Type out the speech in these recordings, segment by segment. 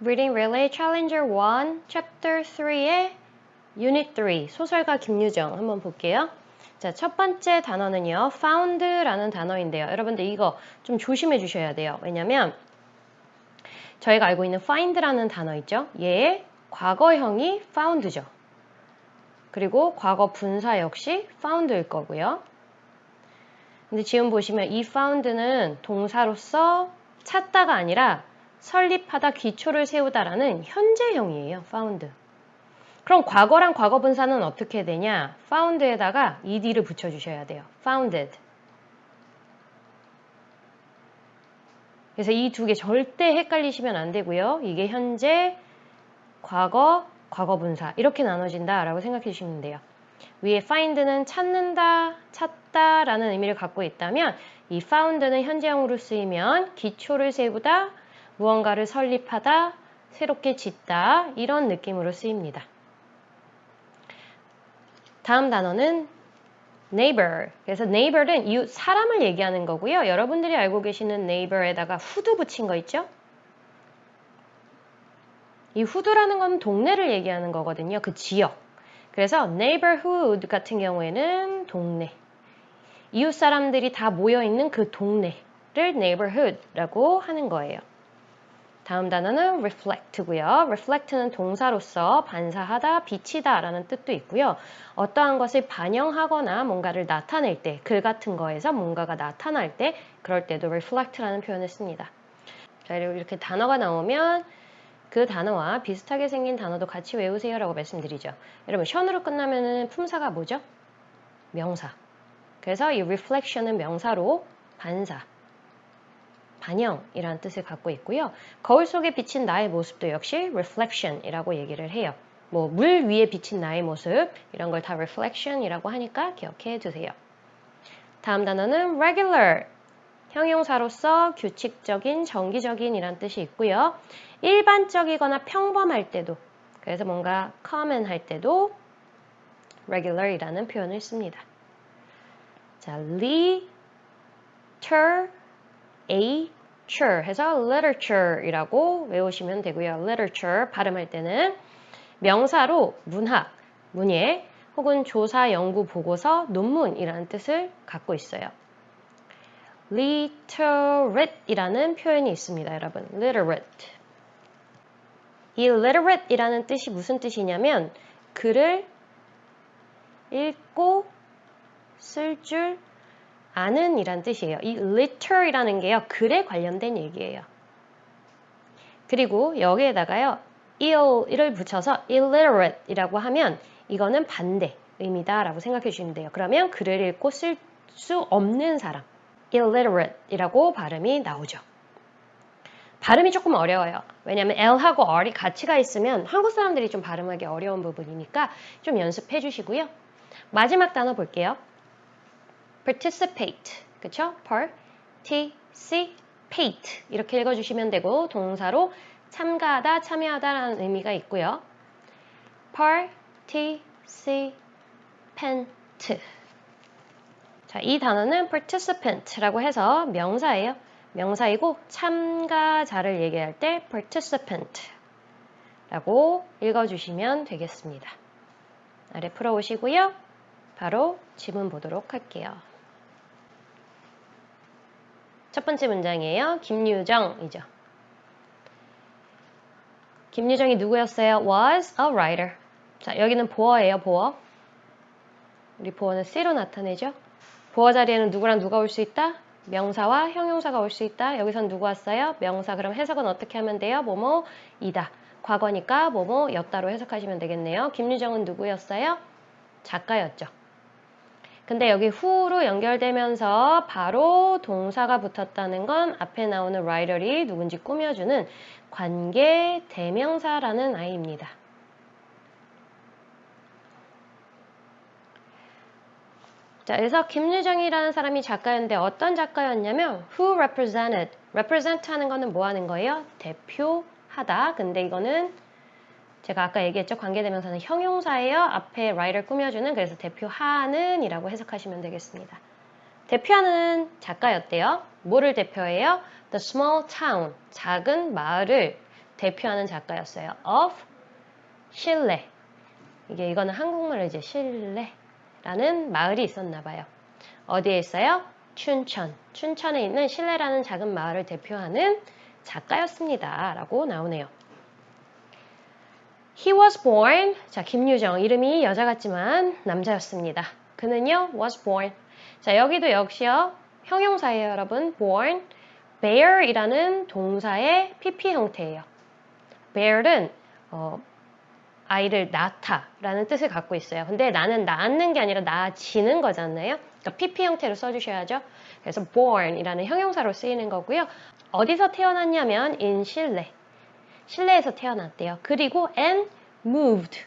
Reading Relay Challenger 1, Chapter 3의 Unit 3, 소설가 김유정 한번 볼게요. 자, 첫 번째 단어는요, found라는 단어인데요. 여러분들 이거 좀 조심해 주셔야 돼요. 왜냐면 저희가 알고 있는 find라는 단어 있죠? 얘의 과거형이 found죠. 그리고 과거 분사 역시 found일 거고요. 근데 지금 보시면 이 found는 동사로서 찾다가 아니라 설립하다, 기초를 세우다라는 현재형이에요. found. 그럼 과거랑 과거 분사는 어떻게 되냐? found에다가 ed를 붙여주셔야 돼요. founded. 그래서 이 두 개 절대 헷갈리시면 안 되고요. 이게 현재, 과거, 과거 분사 이렇게 나눠진다라고 생각해 주시면 돼요. 위에 find는 찾는다, 찾다라는 의미를 갖고 있다면 이 found는 현재형으로 쓰이면 기초를 세우다, 무언가를 설립하다, 새롭게 짓다 이런 느낌으로 쓰입니다. 다음 단어는 neighbor. 그래서 neighbor는 이웃 사람을 얘기하는 거고요. 여러분들이 알고 계시는 neighbor에다가 who도 붙인 거 있죠? 이 who라는 건 동네를 얘기하는 거거든요. 그 지역. 그래서 neighborhood 같은 경우에는 동네. 이웃 사람들이 다 모여있는 그 동네를 neighborhood라고 하는 거예요. 다음 단어는 reflect고요. reflect는 동사로서 반사하다, 비치다 라는 뜻도 있고요. 어떠한 것을 반영하거나 뭔가를 나타낼 때, 글 같은 거에서 뭔가가 나타날 때 그럴 때도 reflect라는 표현을 씁니다. 자, 그리고 이렇게 단어가 나오면 그 단어와 비슷하게 생긴 단어도 같이 외우세요 라고 말씀드리죠. 여러분, 션으로 끝나면은 품사가 뭐죠? 명사. 그래서 이 reflection은 명사로 반사, 반영이라는 뜻을 갖고 있고요. 거울 속에 비친 나의 모습도 역시 reflection이라고 얘기를 해요. 뭐 물 위에 비친 나의 모습 이런 걸 다 reflection이라고 하니까 기억해 두세요. 다음 단어는 regular. 형용사로서 규칙적인, 정기적인 이란 뜻이 있고요. 일반적이거나 평범할 때도, 그래서 뭔가 common 할 때도 regular이라는 표현을 씁니다. 자, literature 해서 literature이라고 외우시면 되고요. literature 발음할 때는 명사로 문학, 문예 혹은 조사, 연구, 보고서, 논문이라는 뜻을 갖고 있어요. literate이라는 표현이 있습니다, 여러분. literate. 이 literate이라는 뜻이 무슨 뜻이냐면 글을 읽고 쓸 줄 아는 이란 뜻이에요. 이 litera이라는 게요, 글에 관련된 얘기예요. 그리고 여기에다가요, ill을 붙여서 illiterate이라고 하면 이거는 반대 의미다라고 생각해 주시면 돼요. 그러면 글을 읽고 쓸 수 없는 사람, illiterate이라고 발음이 나오죠. 발음이 조금 어려워요. 왜냐하면 L하고 R이 같이 가 있으면 한국 사람들이 좀 발음하기 어려운 부분이니까 좀 연습해 주시고요. 마지막 단어 볼게요. participate, 그쵸? participate 이렇게 읽어주시면 되고 동사로 참가하다, 참여하다라는 의미가 있고요. participant. 자, 이 단어는 participant라고 해서 명사예요. 명사이고 참가자를 얘기할 때 participant라고 읽어주시면 되겠습니다. 아래 풀어오시고요. 바로 지문 보도록 할게요. 첫 번째 문장이에요. 김유정이죠. 김유정이 누구였어요? was a writer. 자, 여기는 보어예요, 보어. 우리 보어는 C로 나타내죠. 보어 자리에는 누구랑 누가 올 수 있다? 명사와 형용사가 올 수 있다. 여기선 누구 왔어요? 명사. 그럼 해석은 어떻게 하면 돼요? 뭐뭐이다. 과거니까 뭐뭐였다로 해석하시면 되겠네요. 김유정은 누구였어요? 작가였죠. 근데 여기 who로 연결되면서 바로 동사가 붙었다는 건 앞에 나오는 writer이 누군지 꾸며주는 관계 대명사라는 아이입니다. 자, 그래서 김유정이라는 사람이 작가였는데 어떤 작가였냐면 who represented. represent 하는 거는 뭐 하는 거예요? 대표하다. 근데 이거는 제가 아까 얘기했죠. 관계대명사는 형용사예요. 앞에 writer 꾸며주는, 그래서 대표하는 이라고 해석하시면 되겠습니다. 대표하는 작가였대요. 뭐를 대표해요? The small town, 작은 마을을 대표하는 작가였어요. of 신뢰. 이거는 한국말로 이제 신뢰라는 마을이 있었나 봐요. 어디에 있어요? 춘천. 춘천에 있는 신뢰라는 작은 마을을 대표하는 작가였습니다. 라고 나오네요. He was born. 자, 김유정. 이름이 여자 같지만 남자였습니다. 그는요, was born. 자, 여기도 역시요, 형용사예요, 여러분. born. bear이라는 동사의 PP 형태예요. bear은 아이를 낳다라는 뜻을 갖고 있어요. 근데 나는 낳는 게 아니라 낳아지는 거잖아요. 그러니까 PP 형태로 써주셔야죠. 그래서 born이라는 형용사로 쓰이는 거고요. 어디서 태어났냐면 in 실내. 실내에서 태어났대요. 그리고 and moved.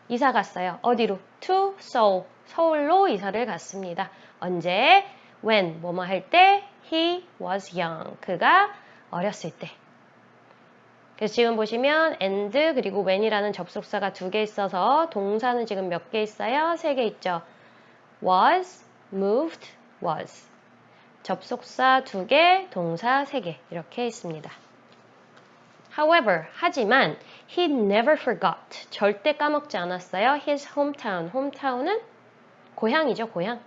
이사 갔어요. 어디로? to Seoul. 서울로 이사를 갔습니다. 언제? when. 뭐뭐 할 때? he was young. 그가 어렸을 때. 그래서 지금 보시면 and 그리고 when이라는 접속사가 2개 있어서 동사는 지금 몇 개 있어요? 3개 있죠. was, moved, was. 접속사 2개, 동사 3개 이렇게 있습니다. However, 하지만 he never forgot. 절대 까먹지 않았어요. his hometown. hometown은 고향이죠, 고향.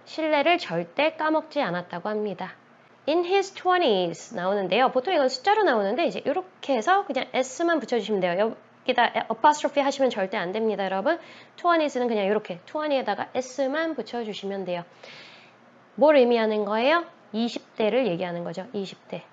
신뢰를 절대 까먹지 않았다고 합니다. In his 20s 나오는데요. 보통 이건 숫자로 나오는데 이제 이렇게 해서 그냥 s만 붙여주시면 돼요. 여기다 apostrophe 하시면 절대 안 됩니다, 여러분. 20s는 그냥 이렇게 20에다가 s만 붙여주시면 돼요. 뭘 의미하는 거예요? 20대를 얘기하는 거죠. 20대.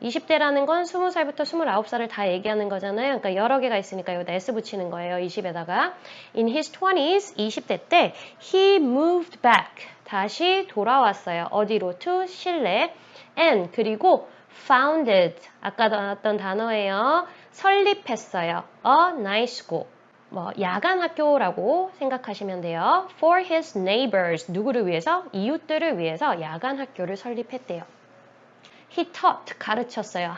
20대라는 건 20살부터 29살을 다 얘기하는 거잖아요. 그러니까 여러 개가 있으니까 여기다 S 붙이는 거예요. 20에다가. In his 20s, 20대 때 he moved back. 다시 돌아왔어요. 어디로? to 실내. and 그리고 founded. 아까 나왔던 단어예요. 설립했어요. a nice school. 야간 학교라고 생각하시면 돼요. For his neighbors. 누구를 위해서? 이웃들을 위해서 야간 학교를 설립했대요. He taught, 가르쳤어요.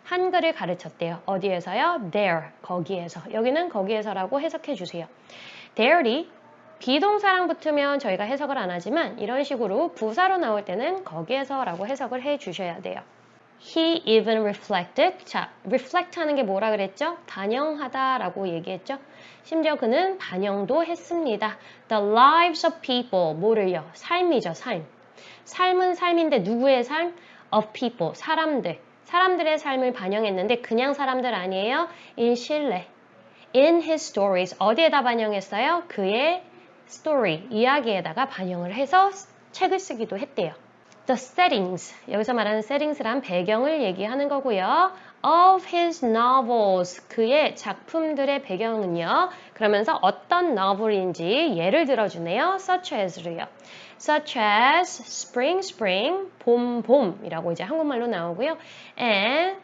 한글을 가르쳤대요. 어디에서요? There, 거기에서. 여기는 거기에서라고 해석해 주세요. There이 비동사랑 붙으면 저희가 해석을 안 하지만 이런 식으로 부사로 나올 때는 거기에서라고 해석을 해 주셔야 돼요. He even reflected. 자, reflect 하는 게 뭐라 그랬죠? 반영하다라고 얘기했죠. 심지어 그는 반영도 했습니다. The lives of people. 뭐를요? 삶이죠, 삶. 삶은 삶인데 누구의 삶? of people, 사람들의 삶을 반영했는데 그냥 사람들 아니에요. in 실내. in his stories, 어디에다 반영했어요? 그의 story, 이야기에다가 반영을 해서 책을 쓰기도 했대요. The settings, 여기서 말하는 settings란 배경을 얘기하는 거고요. of his novels, 그의 작품들의 배경은요. 그러면서 어떤 novel인지 예를 들어주네요. such as로요. such as spring, spring, 봄, 봄이라고 이제 한국말로 나오고요. and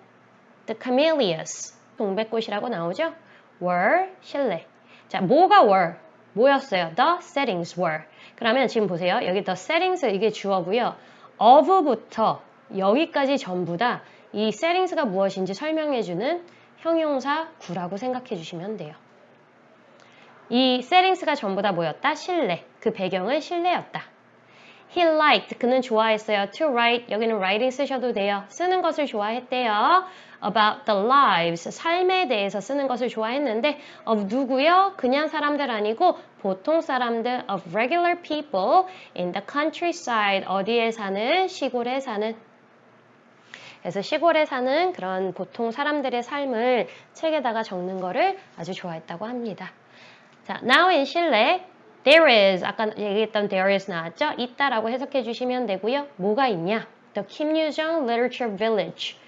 the camellias, 동백꽃이라고 나오죠. were, 실내. 자, 뭐가 were? 뭐였어요? The settings were. 그러면 지금 보세요. 여기 the settings 이게 주어고요. of부터 여기까지 전부 다 이 settings가 무엇인지 설명해주는 형용사 구라고 생각해 주시면 돼요. 이 settings가 전부 다 뭐였다? 실내. 그 배경은 실내였다. He liked, 그는 좋아했어요. To write, 여기는 writing 쓰셔도 돼요. 쓰는 것을 좋아했대요. About the lives, 삶에 대해서 쓰는 것을 좋아했는데 of 누구요? 그냥 사람들 아니고 보통 사람들 of regular people in the countryside, 어디에 사는? 시골에 사는. 그래서 시골에 사는 그런 보통 사람들의 삶을 책에다가 적는 거를 아주 좋아했다고 합니다. 자, now in 실내 there is, 아까 얘기했던 there is 나왔죠? 있다라고 해석해 주시면 되고요. 뭐가 있냐? The 김유정 Literature Village.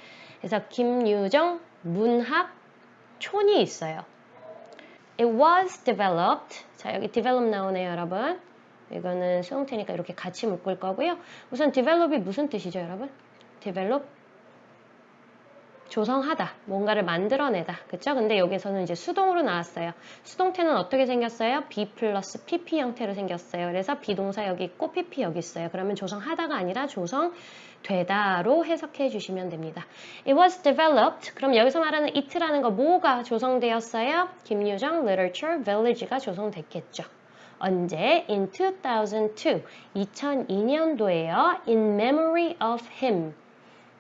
그래서 김유정 문학촌이 있어요. It was developed. 자, 여기 develop 나오네요, 여러분. 이거는 수동태니까 이렇게 같이 묶을 거고요. 우선 develop이 무슨 뜻이죠, 여러분? develop? 조성하다, 뭔가를 만들어내다, 그쵸? 근데 여기서는 이제 수동으로 나왔어요. 수동태는 어떻게 생겼어요? be 플러스 pp 형태로 생겼어요. 그래서 비동사 여기 있고 pp 여기 있어요. 그러면 조성하다가 아니라 조성되다로 해석해 주시면 됩니다. It was developed. 그럼 여기서 말하는 it라는 거 뭐가 조성되었어요? 김유정 Literature Village가 조성됐겠죠. 언제? In 2002. 2002년도에요. In memory of him.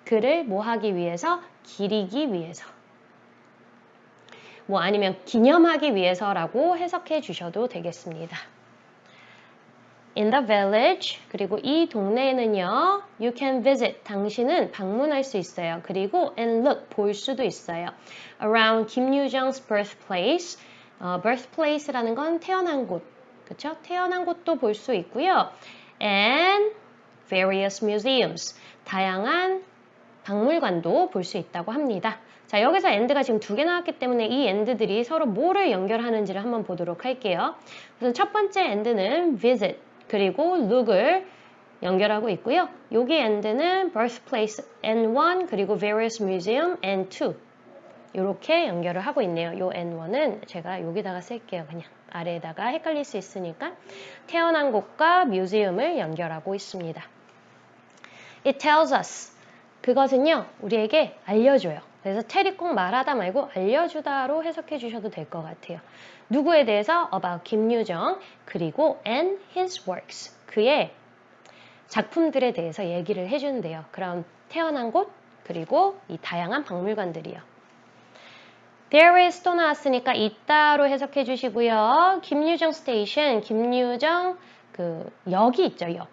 그를 뭐 하기 위해서? 기리기 위해서. 뭐 아니면 기념하기 위해서라고 해석해 주셔도 되겠습니다. In the village, 그리고 이 동네에는요, you can visit, 당신은 방문할 수 있어요. 그리고 and look, 볼 수도 있어요. Around 김유정's birthplace, birthplace라는 건 태어난 곳, 그쵸? 태어난 곳도 볼 수 있고요. And various museums, 다양한 박물관도 볼 수 있다고 합니다. 자, 여기서 and가 지금 2개 나왔기 때문에 이 and들이 서로 뭐를 연결하는지를 한번 보도록 할게요. 우선 첫 번째 and는 visit, 그리고 look을 연결하고 있고요. 여기 and는 birthplace and1, 그리고 various museum and2 이렇게 연결을 하고 있네요. 요 and1은 제가 여기다가 쓸게요. 그냥 아래에다가 헷갈릴 수 있으니까 태어난 곳과 뮤지엄을 연결하고 있습니다. It tells us, 그것은요, 우리에게 알려줘요. 그래서 tell이 꼭 말하다 말고 알려주다로 해석해 주셔도 될 것 같아요. 누구에 대해서? About 김유정, 그리고 and his works, 그의 작품들에 대해서 얘기를 해주는데요. 그럼 태어난 곳, 그리고 이 다양한 박물관들이요. There is 또 나왔으니까 있다로 해석해 주시고요. 김유정 station, 김유정 그 역이 있죠, 역.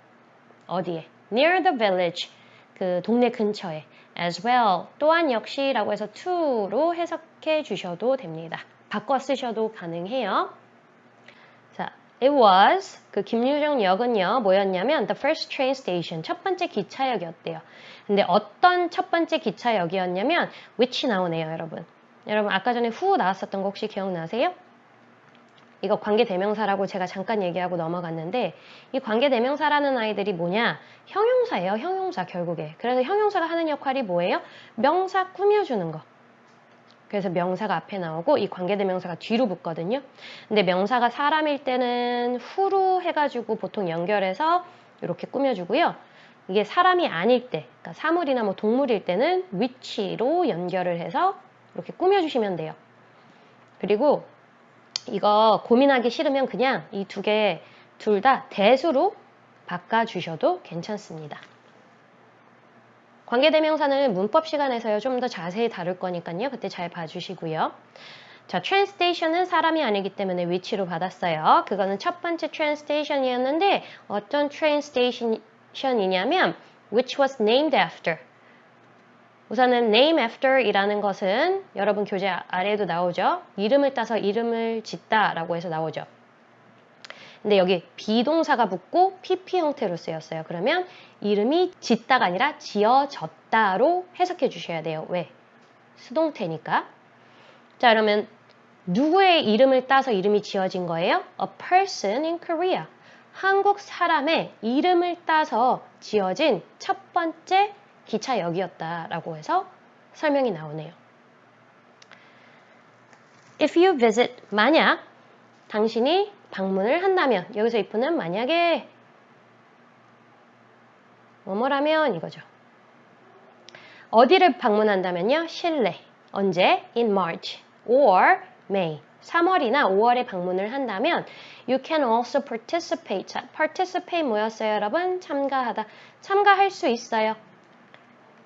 어디에? Near the village, 그 동네 근처에. As well, 또한 역시라고 해서 to로 해석해 주셔도 됩니다. 바꿔 쓰셔도 가능해요. 자, it was, 그 김유정 역은요, 뭐였냐면 the first train station, 첫 번째 기차역이었대요. 근데 어떤 첫 번째 기차역이었냐면 which 나오네요, 여러분. 여러분 아까 전에 who 나왔었던 거 혹시 기억나세요? 이거 관계대명사라고 제가 잠깐 얘기하고 넘어갔는데 이 관계대명사라는 아이들이 뭐냐? 형용사예요. 형용사 결국에. 그래서 형용사가 하는 역할이 뭐예요? 명사 꾸며주는 거. 그래서 명사가 앞에 나오고 이 관계대명사가 뒤로 붙거든요. 근데 명사가 사람일 때는 who로 해가지고 보통 연결해서 이렇게 꾸며주고요. 이게 사람이 아닐 때, 그러니까 사물이나 뭐 동물일 때는 which로 연결을 해서 이렇게 꾸며주시면 돼요. 그리고 이거 고민하기 싫으면 그냥 이 두 개 둘 다 대수로 바꿔주셔도 괜찮습니다. 관계대명사는 문법 시간에서요 좀 더 자세히 다룰 거니까요. 그때 잘 봐주시고요. 자, train station은 사람이 아니기 때문에 which로 받았어요. 그거는 첫 번째 train station이었는데 어떤 train station이냐면 which was named after. 우선은 name after 이라는 것은 여러분 교재 아래에도 나오죠. 이름을 따서 이름을 짓다 라고 해서 나오죠. 근데 여기 비동사가 붙고 PP 형태로 쓰였어요. 그러면 이름이 짓다가 아니라 지어졌다로 해석해 주셔야 돼요. 왜? 수동태니까. 자, 그러면 누구의 이름을 따서 이름이 지어진 거예요? A person in Korea. 한국 사람의 이름을 따서 지어진 첫 번째 기차역이었다라고 해서 설명이 나오네요. If you visit, 만약 당신이 방문을 한다면, 여기서 if는 만약에 뭐뭐라면 이거죠. 어디를 방문한다면요? 실내. 언제? In March or May. 3월이나 5월에 방문을 한다면 You can also participate. 자, participate 뭐였어요, 여러분? 참가하다. 참가할 수 있어요.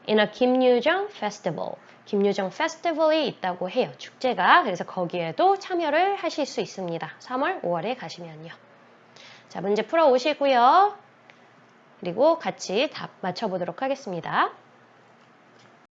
In a 김유정 festival. 김유정 페스티벌이 있다고 해요. 축제가. 그래서 거기에도 참여를 하실 수 있습니다. 3월, 5월에 가시면요. 자, 문제 풀어 오시고요. 그리고 같이 답 맞춰보도록 하겠습니다.